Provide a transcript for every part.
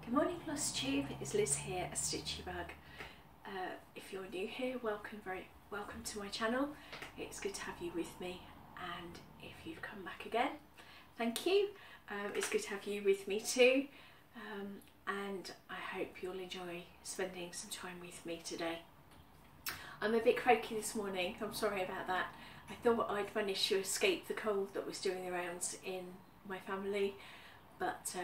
Good morning, Flosstube. It's Liz here, a Stitchy Bug. If you're new here, welcome to my channel. It's good to have you with me, and if you've come back again, thank you. It's good to have you with me too, and I hope you'll enjoy spending some time with me today. I'm a bit croaky this morning, I'm sorry about that. I thought I'd managed to escape the cold that was doing the rounds in my family, but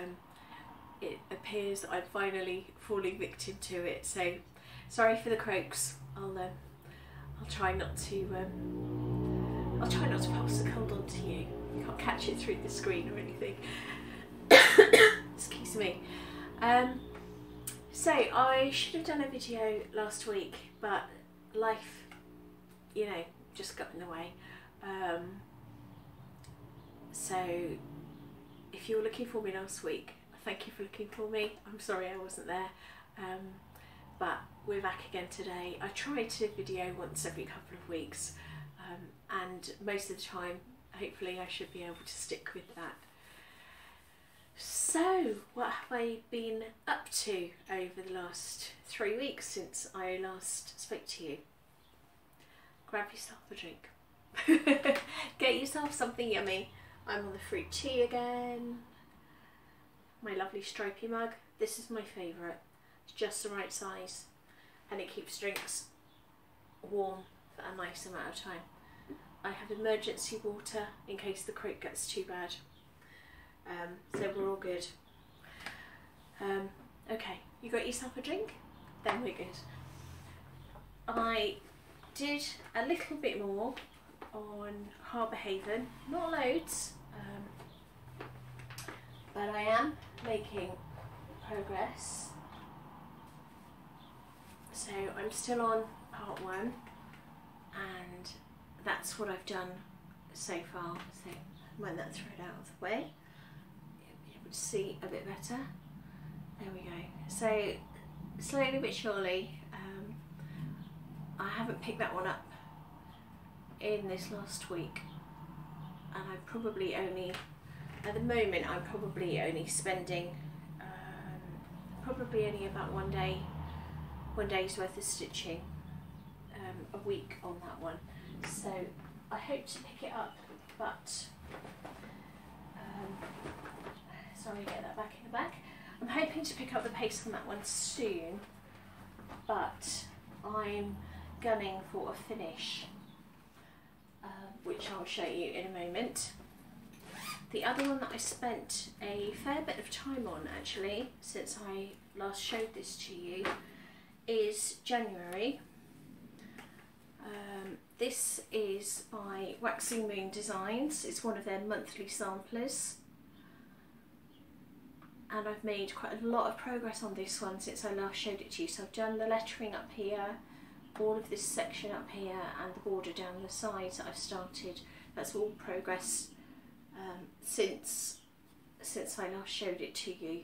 it appears that I'm finally falling victim to it, so sorry for the croaks. I'll try not to pass the cold on to you. You can't catch it through the screen or anything. Excuse me. So I should have done a video last week, but life, you know, just got in the way. So if you were looking for me last week, thank you for looking for me. I'm sorry I wasn't there, but we're back again today. I try to video once every couple of weeks, and most of the time hopefully I should be able to stick with that. So what have I been up to over the last 3 weeks since I last spoke to you? Grab yourself a drink. Get yourself something yummy. I'm on the fruit tea again. My lovely stripy mug. This is my favourite. It's just the right size and it keeps drinks warm for a nice amount of time. I have emergency water in case the croak gets too bad. So we're all good. Okay, you got yourself a drink? Then we're good. I did a little bit more on Harbour Haven, not loads, but I am making progress. So I'm still on part 1, and that's what I've done so far. So when that thread out of the way, you'll be able to see a bit better. There we go. So slowly but surely, I haven't picked that one up in this last week, and I probably only, at the moment I'm probably only spending probably only about one day's worth of stitching a week on that one. So I hope to pick it up, but sorry, get that back in the bag. I'm hoping to pick up the pace on that one soon, but I'm gunning for a finish, which I'll show you in a moment. The other one that I spent a fair bit of time on actually since I last showed this to you is January. This is by Waxing Moon Designs. It's one of their monthly samplers, and I've made quite a lot of progress on this one since I last showed it to you. So I've done the lettering up here, all of this section up here, and the border down the sides that I've started. That's all progress since I last showed it to you.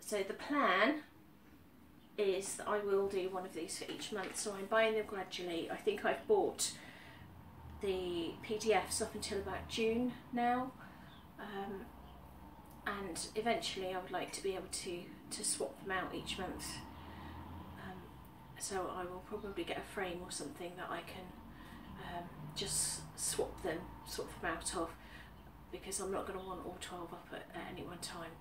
So the plan is that I will do one of these for each month, so I'm buying them gradually. I think I've bought the PDFs up until about June now, and eventually I would like to be able to swap them out each month. So I will probably get a frame or something that I can just swap them out of, because I'm not going to want all 12 up at any one time.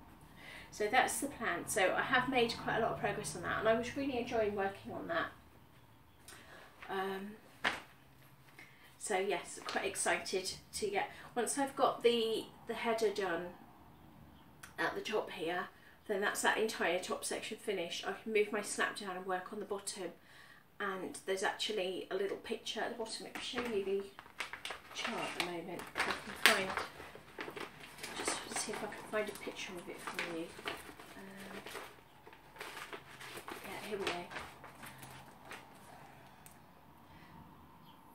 So that's the plan. So I have made quite a lot of progress on that, and I was really enjoying working on that. So yes, quite excited to get, once I've got the header done at the top here, then that's that entire top section finished. I can move my snap down and work on the bottom, and there's actually a little picture at the bottom. I'll show you the chart at the moment if I can find, just to see if I can find a picture of it for you. Yeah, here we go.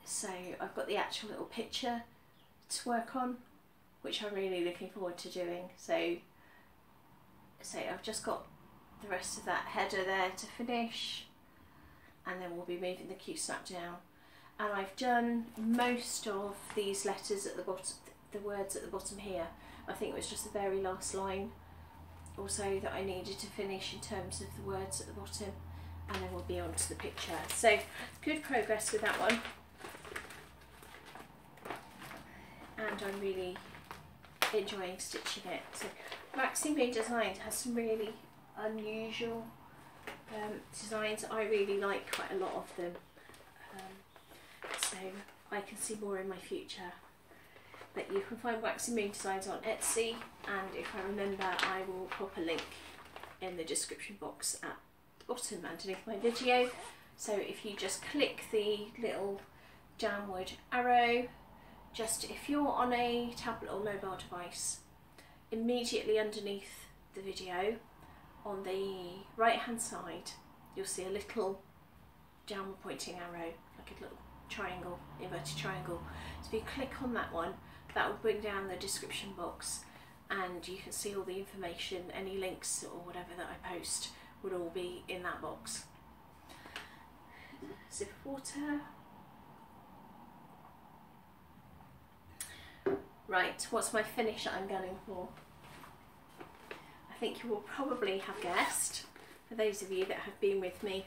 So I've got the actual little picture to work on, which I'm really looking forward to doing. So I've just got the rest of that header there to finish, and then we'll be moving the Q snap down. And I've done most of these letters at the bottom, the words at the bottom here. I think it was just the very last line also that I needed to finish in terms of the words at the bottom, and then we'll be on to the picture. So good progress with that one, and I'm really enjoying stitching it. So Waxing Bee Designs has some really unusual designs. I really like quite a lot of them, so I can see more in my future. But you can find Waxing Bee Designs on Etsy, and if I remember I will pop a link in the description box at the bottom underneath my video. So if you just click the little downward arrow, just if you're on a tablet or mobile device, immediately underneath the video on the right hand side you'll see a little downward pointing arrow, like a little triangle, inverted triangle. So if you click on that one, that will bring down the description box, and you can see all the information, any links or whatever that I post would all be in that box. Sip of water. Right, what's my finish that I'm gunning for? I think you will probably have guessed, for those of you that have been with me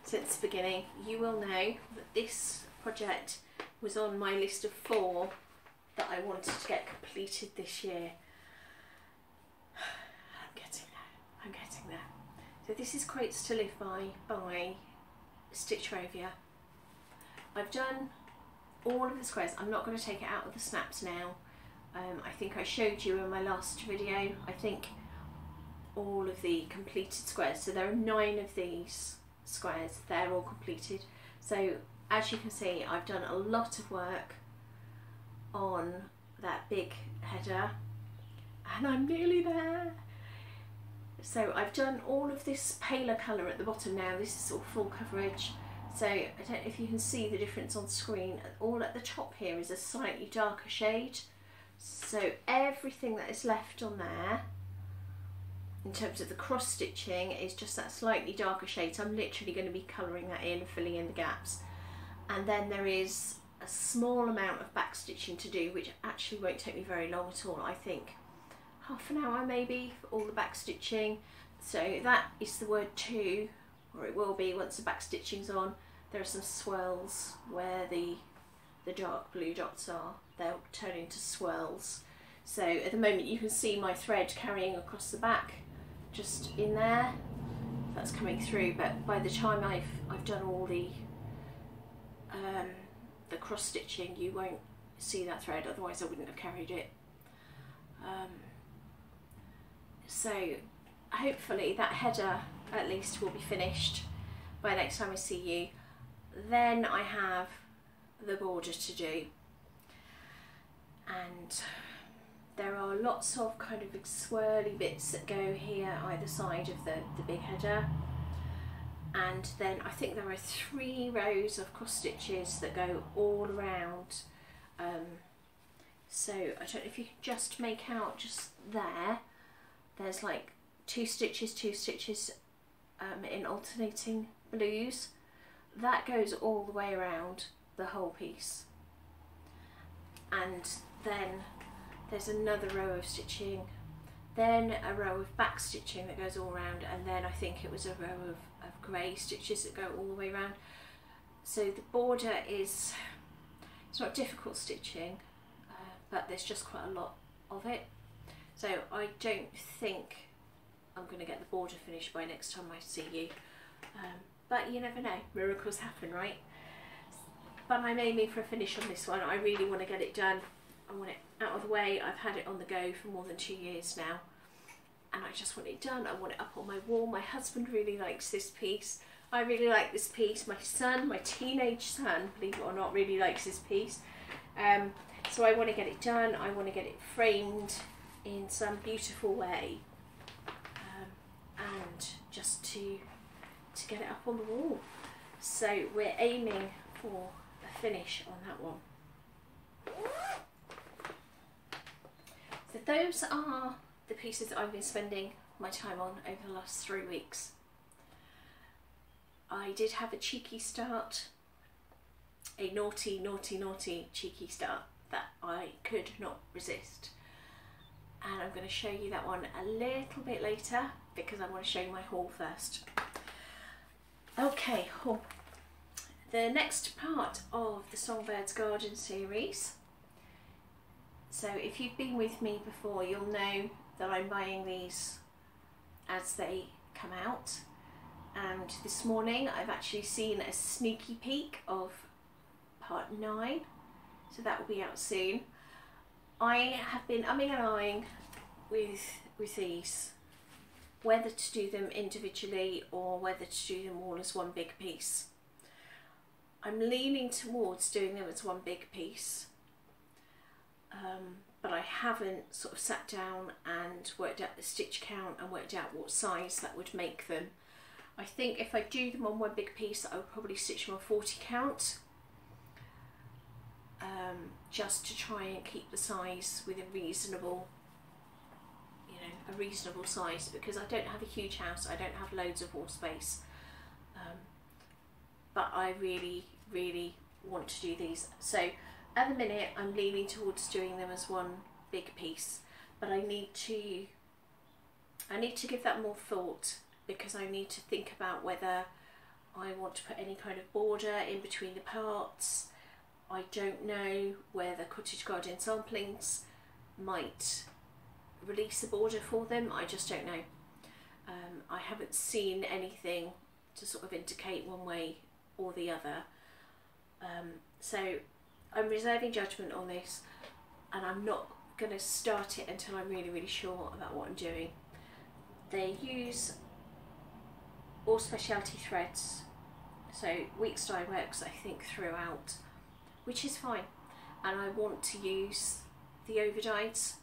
since the beginning, you will know that this project was on my list of 4 that I wanted to get completed this year. I'm getting there. So this is Quotes to Live by Stitchrovia. I've done all of the squares. I'm not going to take it out of the snaps now. I think I showed you in my last video, I think, all of the completed squares. So there are 9 of these squares, they're all completed. So as you can see, I've done a lot of work on that big header, and I'm nearly there. So I've done all of this paler colour at the bottom now. This is all full coverage. So I don't know if you can see the difference on screen. All at the top here is a slightly darker shade. So everything that is left on there in terms of the cross stitching is just that slightly darker shade. So I'm literally going to be colouring that in, filling in the gaps. And then there is a small amount of back stitching to do, which actually won't take me very long at all. I think half an hour maybe for all the back stitching. So that is the word 2, or it will be once the back stitching's on. There are some swirls where the dark blue dots are. They'll turn into swirls. So at the moment you can see my thread carrying across the back, just in there. That's coming through, but by the time I've done all the cross stitching, you won't see that thread, otherwise I wouldn't have carried it. So hopefully that header at least will be finished by next time I see you. Then I have the border to do, and there are lots of kind of swirly bits that go here either side of the big header, and then I think there are 3 rows of cross stitches that go all around. So I don't know if you can just make out just there's like 2 stitches in alternating blues. That goes all the way around the whole piece, and then there's another row of stitching, then a row of back stitching that goes all around, and then I think it was a row of grey stitches that go all the way around. So the border is, it's not difficult stitching, but there's just quite a lot of it. So I don't think I'm going to get the border finished by next time I see you, but you never know, miracles happen, right? But I'm aiming for a finish on this one. I really want to get it done. I want it out of the way. I've had it on the go for more than 2 years now, and I just want it done. I want it up on my wall. My husband really likes this piece. I really like this piece. My son, my teenage son, believe it or not, really likes this piece. So I want to get it done. I want to get it framed in some beautiful way, and just to get it up on the wall. So we're aiming for a finish on that one. So those are the pieces that I've been spending my time on over the last 3 weeks. I did have a cheeky start, a naughty cheeky start that I could not resist. and I'm going to show you that one a little bit later because I want to show you my haul first. Okay, haul. The next part of the Songbirds Garden series. So if you've been with me before, you'll know that I'm buying these as they come out. And this morning I've actually seen a sneaky peek of part 9, so that will be out soon. I have been umming and ahhing with these, whether to do them individually or whether to do them all as one big piece. I'm leaning towards doing them as one big piece, but I haven't sort of sat down and worked out the stitch count and worked out what size that would make them. I think if I do them on one big piece, I would probably stitch them on 40 count, just to try and keep the size with a reasonable, a reasonable size, because I don't have a huge house, I don't have loads of wall space, but I really want to do these. So at the minute I'm leaning towards doing them as one big piece, but I need to give that more thought, because I need to think about whether I want to put any kind of border in between the parts. I don't know whether Cottage Garden Samplings might release a border for them. I just don't know. I haven't seen anything to sort of indicate one way or the other. So I'm reserving judgment on this, and I'm not going to start it until I'm really sure about what I'm doing. They use all specialty threads, so weeks dye works I think throughout, which is fine, and I want to use the overdyes.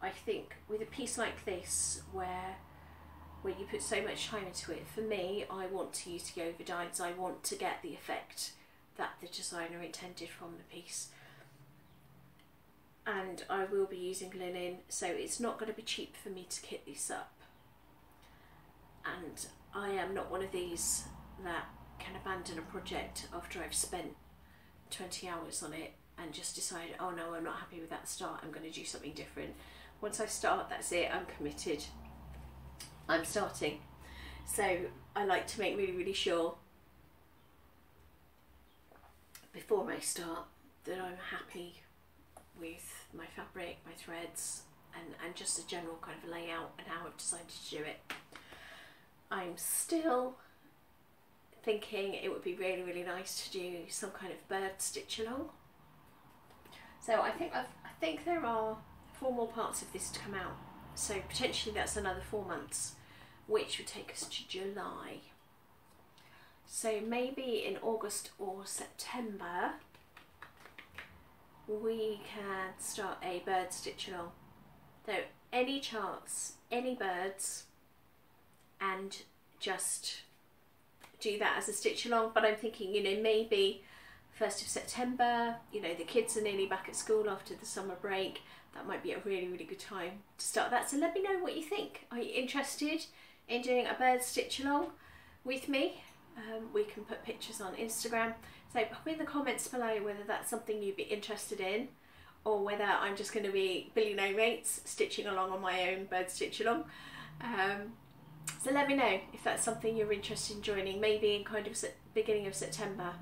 I think with a piece like this where you put so much time into it, for me, I want to use the overdyes. I want to get the effect that the designer intended from the piece, and I will be using linen, so it's not going to be cheap for me to kit this up. And I am not one of these that can abandon a project after I've spent 20 hours on it and just decide, oh no, I'm not happy with that start, I'm going to do something different. Once I start, that's it, I'm committed, I'm starting. So I like to make really sure before I start that I'm happy with my fabric, my threads, and just the general kind of layout and how I've decided to do it. I'm still thinking it would be really nice to do some kind of bird stitch along. So I think there are 4 more parts of this to come out, so potentially that's another 4 months, which would take us to July. So maybe in August or September we can start a bird stitch along. So any charts, any birds, and just do that as a stitch along. But I'm thinking, maybe 1st of September, the kids are nearly back at school after the summer break. That might be a really good time to start that. So let me know what you think. Are you interested in doing a bird stitch along with me? We can put pictures on Instagram. So pop in the comments below whether that's something you'd be interested in, or whether I'm just going to be Billy No Mates stitching along on my own bird stitch along. So let me know if that's something you're interested in joining, maybe in kind of beginning of September.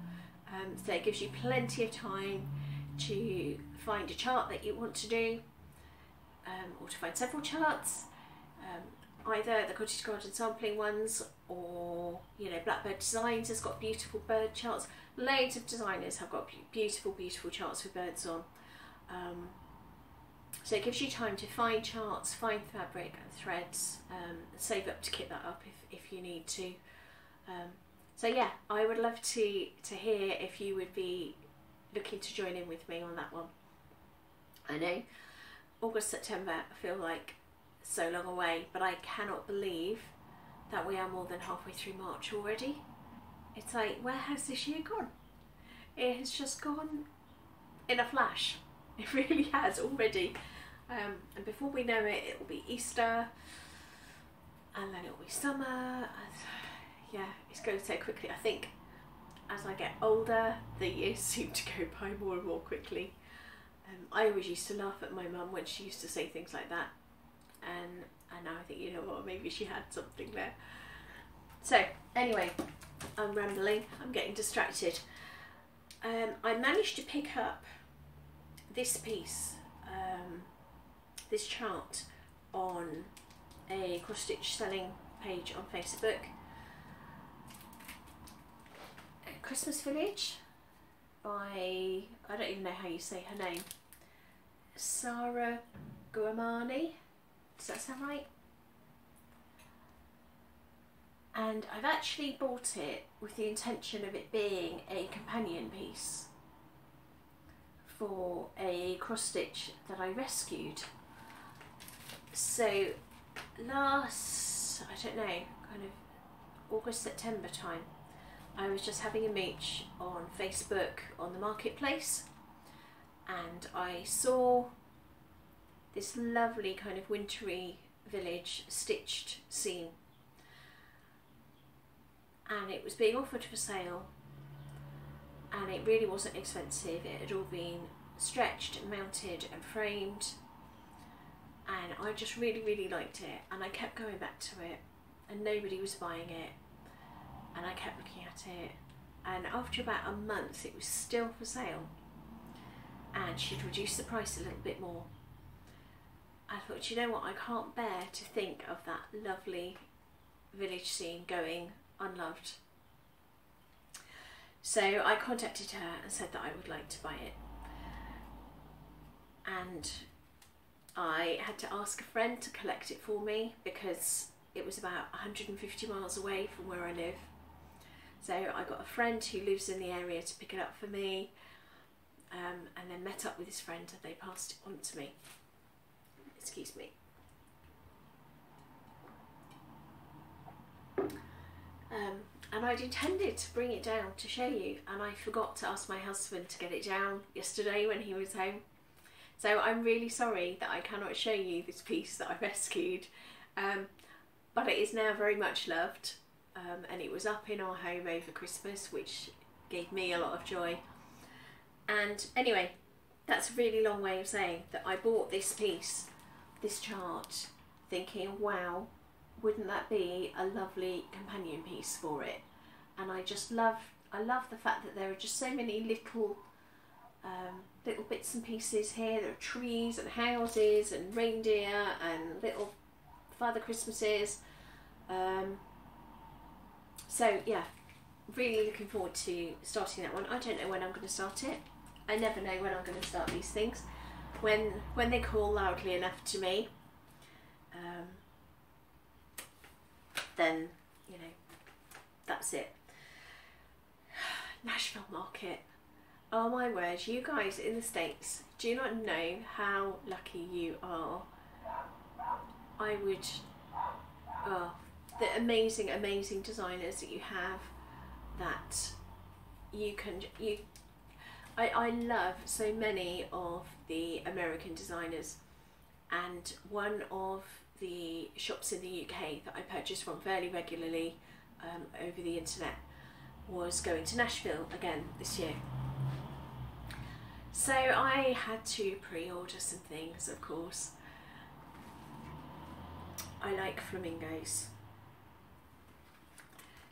So it gives you plenty of time to find a chart that you want to do, or to find several charts, either the Cottage Garden Sampling ones, or Blackbird Designs has got beautiful bird charts. Loads of designers have got beautiful charts with birds on. So it gives you time to find charts, find fabric and threads, save up to kit that up if you need to. So yeah, I would love to hear if you would be looking to join in with me on that one. I know August, September feel like so long away, but I cannot believe that we are more than halfway through March already. It's like, where has this year gone? It has just gone in a flash. It really has already. And before we know it, it will be Easter, and then it will be summer. And yeah, it's going so quickly. I think as I get older, the years seem to go by more and more quickly. I always used to laugh at my mum when she used to say things like that, and now I think, you know what, maybe she had something there. So anyway, I'm rambling, I'm getting distracted. I managed to pick up this piece, this chart, on a cross stitch selling page on Facebook. Christmas Village by, I don't even know how you say her name, Sara Guermani, does that sound right? And I've actually bought it with the intention of it being a companion piece for a cross stitch that I rescued. So last, I don't know, kind of August, September time, I was just having a mooch on Facebook on the marketplace, and I saw this lovely kind of wintry village stitched scene, and it was being offered for sale, and it really wasn't expensive. It had all been stretched and mounted and framed, and I just really liked it, and I kept going back to it, and nobody was buying it, and I kept looking at it, and after about a month it was still for sale, and she'd reduced the price a little bit more. I thought, you know what, I can't bear to think of that lovely village scene going unloved. So I contacted her and said that I would like to buy it, and I had to ask a friend to collect it for me because it was about 150 miles away from where I live. So I got a friend who lives in the area to pick it up for me, and then met up with this friend, and they passed it on to me. Excuse me. And I'd intended to bring it down to show you, and I forgot to ask my husband to get it down yesterday when he was home. So I'm really sorry that I cannot show you this piece that I rescued, but it is now very much loved, and it was up in our home over Christmas, which gave me a lot of joy. And anyway, that's a really long way of saying that I bought this piece, this chart, thinking, wow, wouldn't that be a lovely companion piece for it? And I just love the fact that there are just so many little bits and pieces here. There are trees and houses and reindeer and little Father Christmases. So yeah, really looking forward to starting that one. I don't know when I'm going to start it. I never know when I'm going to start these things. When they call loudly enough to me, then, you know, that's it. Nashville Market. Oh my word, you guys in the States do not know how lucky you are. I would, the amazing designers that you have, that you can, I love so many of the American designers, and one of the shops in the UK that I purchased from fairly regularly over the internet was going to Nashville again this year. So I had to pre-order some things, of course. I like flamingos.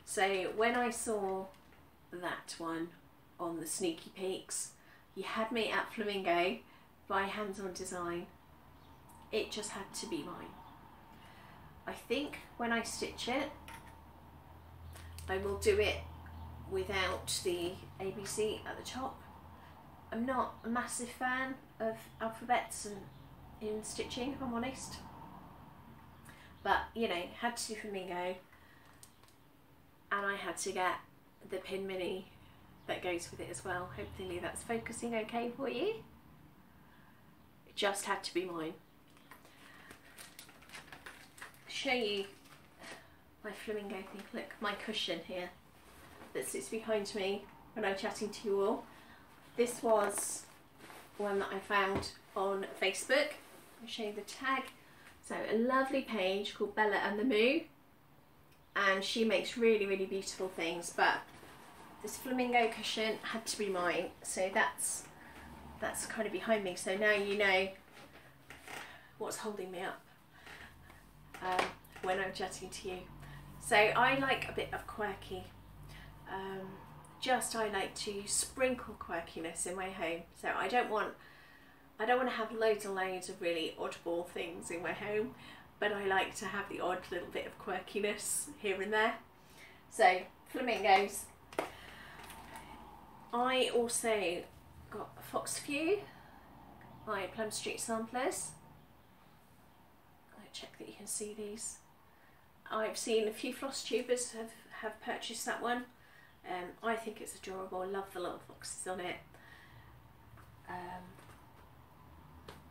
So when I saw that one on the sneaky peeks, you had me at Flamingo by Hands On Design, it just had to be mine. I think when I stitch it, I will do it without the ABC at the top. I'm not a massive fan of alphabets in stitching, if I'm honest. But, you know, had to do Flamingo, and I had to get the pin mini that goes with it as well. Hopefully that's focusing okay for you. It just had to be mine. Show you my flamingo thing. Look, my cushion here that sits behind me when I'm chatting to you all. This was one that I found on Facebook. I'll show you the tag. So a lovely page called Bella and the Moo, and she makes really beautiful things, but this flamingo cushion had to be mine. So that's that's kind of behind me, so now you know what's holding me up when I'm chatting to you. So I like a bit of quirky. I like to sprinkle quirkiness in my home. So I don't want to have loads and loads of really oddball things in my home, but I like to have the odd little bit of quirkiness here and there. So flamingos. I also got Flosstube, my Plum Street samplers. I'll check that you can see these. I've seen a few Flosstubers have purchased that one. I think it's adorable. I love the little foxes on it.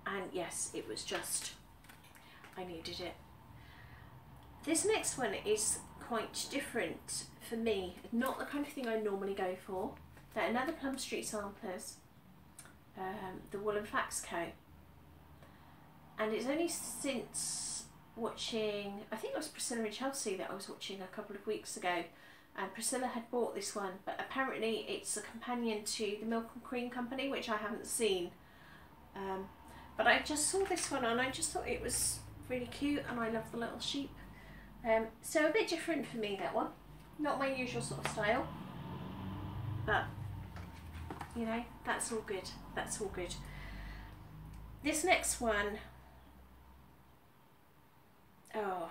And yes, it was just, I needed it. This next one is quite different for me. Not the kind of thing I normally go for. They're another Plum Street samplers, the Wool and Flax Co. And it's only since watching, I think it was Priscilla and Chelsea that I was watching a couple of weeks ago, and Priscilla had bought this one, but apparently it's a companion to the Milk and Cream Company, which I haven't seen. But I just saw this one and I just thought it was really cute, and I love the little sheep. So a bit different for me, that one. Not my usual sort of style, but you know, that's all good. That's all good. This next one, oh,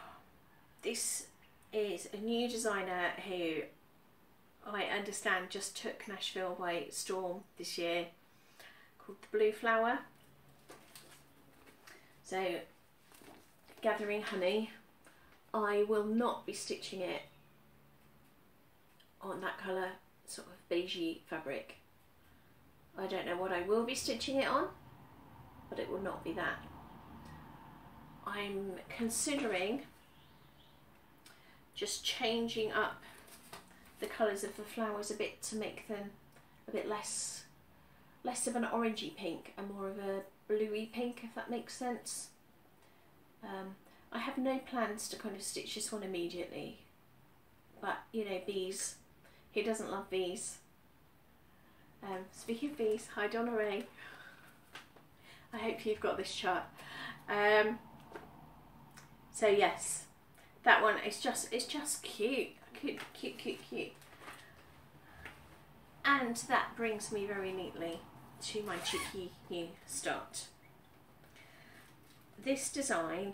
this is a new designer who I understand just took Nashville by storm this year, called the Blue Flower. So, Gathering Honey. I will not be stitching it on that colour sort of beigey fabric. I don't know what I will be stitching it on, but it will not be that. I'm considering just changing up the colours of the flowers a bit to make them a bit less of an orangey pink and more of a bluey pink, if that makes sense. I have no plans to kind of stitch this one immediately, but you know, bees, who doesn't love bees? Speaking of bees, hi Donna Ray, I hope you've got this chart. So yes, that one is just, it's just cute. And that brings me very neatly to my cheeky new start. This design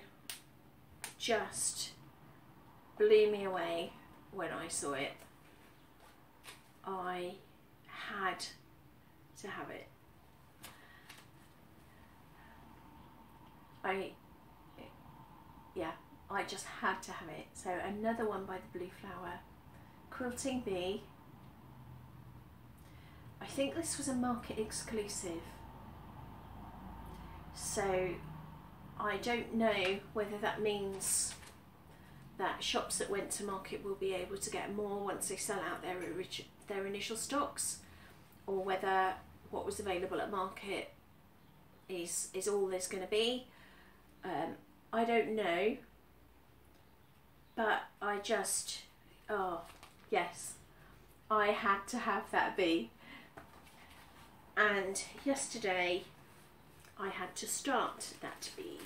just blew me away when I saw it. I had to have it. I just had to have it. So another one by the Blue Flower, Quilting Bee. I think this was a market exclusive, so I don't know whether that means that shops that went to market will be able to get more once they sell out their initial stocks, or whether what was available at market is all there's going to be. I don't know, but I just, oh yes, I had to have that bee. And yesterday I had to start that bee.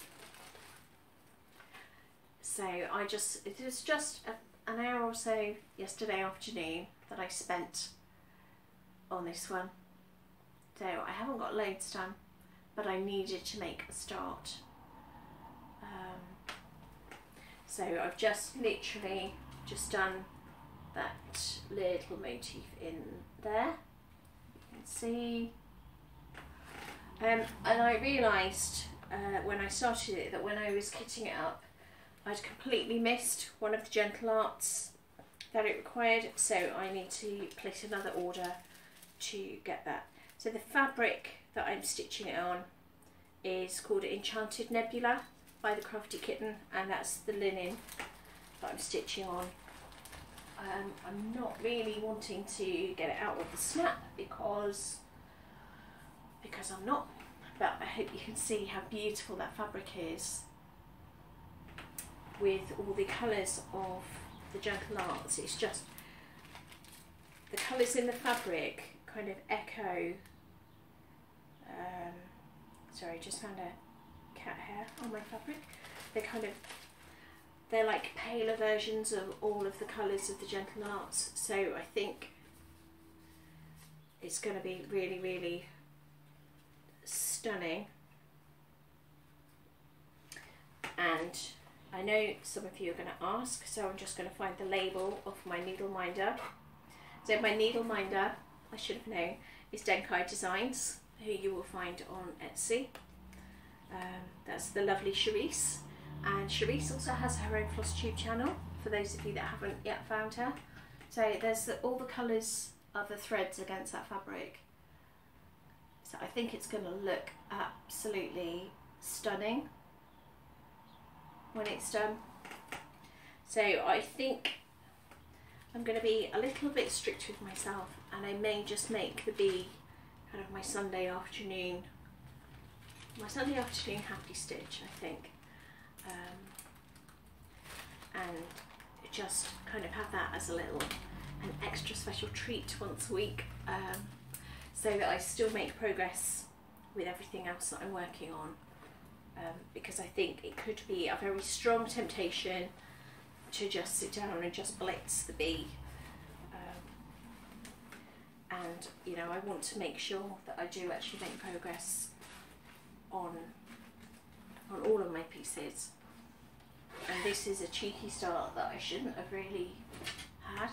So it was just an hour or so yesterday afternoon that I spent on this one. So I haven't got loads done, but I needed to make a start. So I've just literally just done that little motif in there. You can see. And I realised when I started it that when I was kitting it up, I'd completely missed one of the gentle arts that it required, so I need to place another order to get that. So the fabric that I'm stitching it on is called Enchanted Nebula by the Crafty Kitten, and that's the linen that I'm stitching on. I'm not really wanting to get it out with the snap because I'm not, but I hope you can see how beautiful that fabric is with all the colours of the gentle arts. It's just, the colours in the fabric kind of echo sorry, just found a cat hair on my fabric. They're like paler versions of all of the colours of the Gentle Arts, so I think it's going to be really, really stunning. And I know some of you are going to ask, so I'm just going to find the label of my needle minder. So my needle minder, I should have known, is Denkai Designs, who you will find on Etsy. That's the lovely Charisse, and Charisse also has her own Flosstube channel, for those of you that haven't yet found her. So there's all the colours of the threads against that fabric. So I think it's going to look absolutely stunning when it's done. So I think I'm going to be a little bit strict with myself, and I may just make the bee kind of my Sunday afternoon happy stitch, I think, and just kind of have that as an extra special treat once a week, so that I still make progress with everything else that I'm working on, because I think it could be a very strong temptation to just sit down and just blitz the bee, and you know, I want to make sure that I do actually make progress on all of my pieces. And this is a cheeky start that I shouldn't have really had.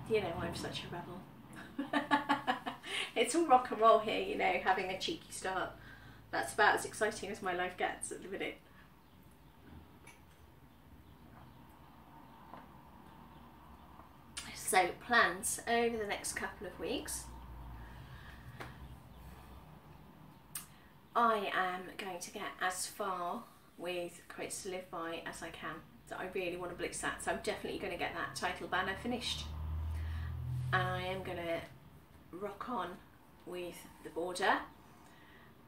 You know, I'm such a rebel. It's all rock and roll here, you know, having a cheeky start. That's about as exciting as my life gets at the minute. So plans over the next couple of weeks. I am going to get as far with Quotes to Live By as I can. So I really want to blitz that. So I'm definitely going to get that title banner finished. And I am going to rock on with the border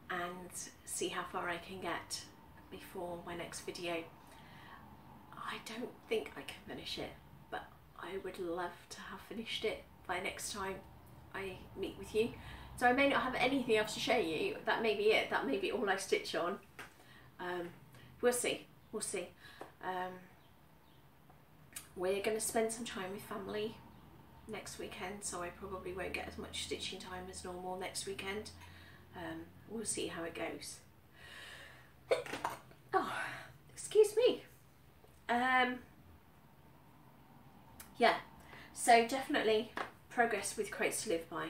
and see how far I can get before my next video. I don't think I can finish it, but I would love to have finished it by next time I meet with you. So I may not have anything else to show you. That may be it. That may be all I stitch on. We'll see. We'll see. We're going to spend some time with family next weekend, so I probably won't get as much stitching time as normal next weekend. We'll see how it goes. Oh, excuse me. Yeah, so definitely progress with Quotes to Live By.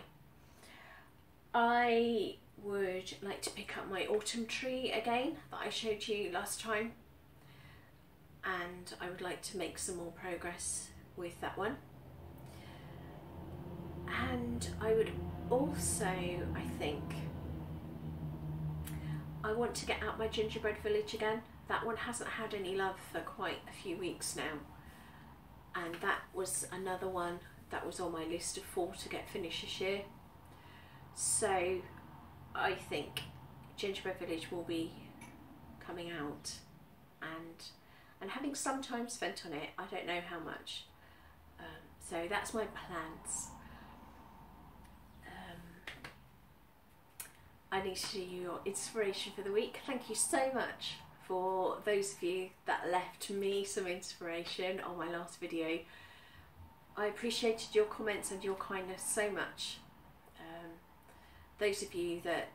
I would like to pick up my autumn tree again that I showed you last time, and I would like to make some more progress with that one. And I would also, I think, I want to get out my gingerbread village again. That one hasn't had any love for quite a few weeks now, and that was another one that was on my list of 4 to get finished this year. So I think Gingerbread Village will be coming out, and having some time spent on it. I don't know how much. So that's my plans. I need to do your inspiration for the week. Thank you so much for those of you that left me some inspiration on my last video. I appreciated your comments and your kindness so much. Those of you that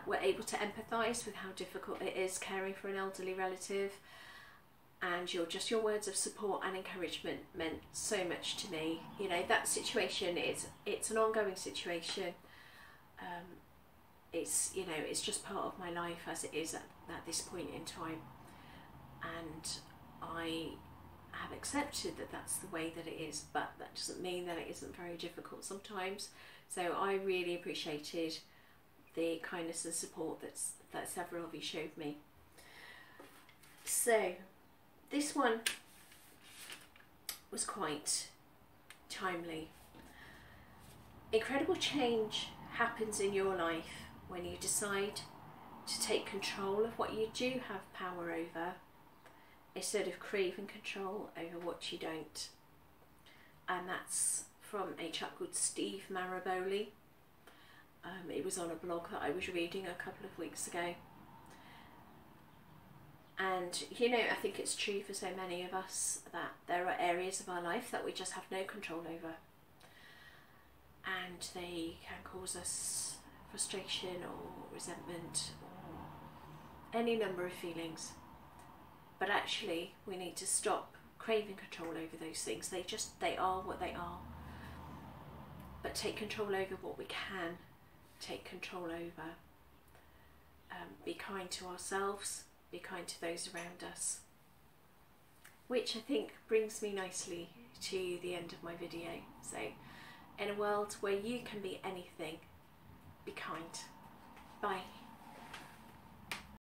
were able to empathise with how difficult it is caring for an elderly relative, and your words of support and encouragement meant so much to me. You know, that situation it's an ongoing situation. It's, you know, it's just part of my life as it is at this point in time, and I have accepted that that's the way that it is, but that doesn't mean that it isn't very difficult sometimes. So I really appreciated the kindness and support that several of you showed me. So this one was quite timely. Incredible change happens in your life when you decide to take control of what you do have power over, instead of craving control over what you don't. And that's from a chap called Steve Maraboli. It was on a blog that I was reading a couple of weeks ago. And, you know, I think it's true for so many of us that there are areas of our life that we just have no control over. And they can cause us frustration or resentment or any number of feelings. But actually, we need to stop craving control over those things. They are what they are. But take control over what we can take control over. Be kind to ourselves. Be kind to those around us. Which I think brings me nicely to the end of my video. So, in a world where you can be anything, be kind. Bye.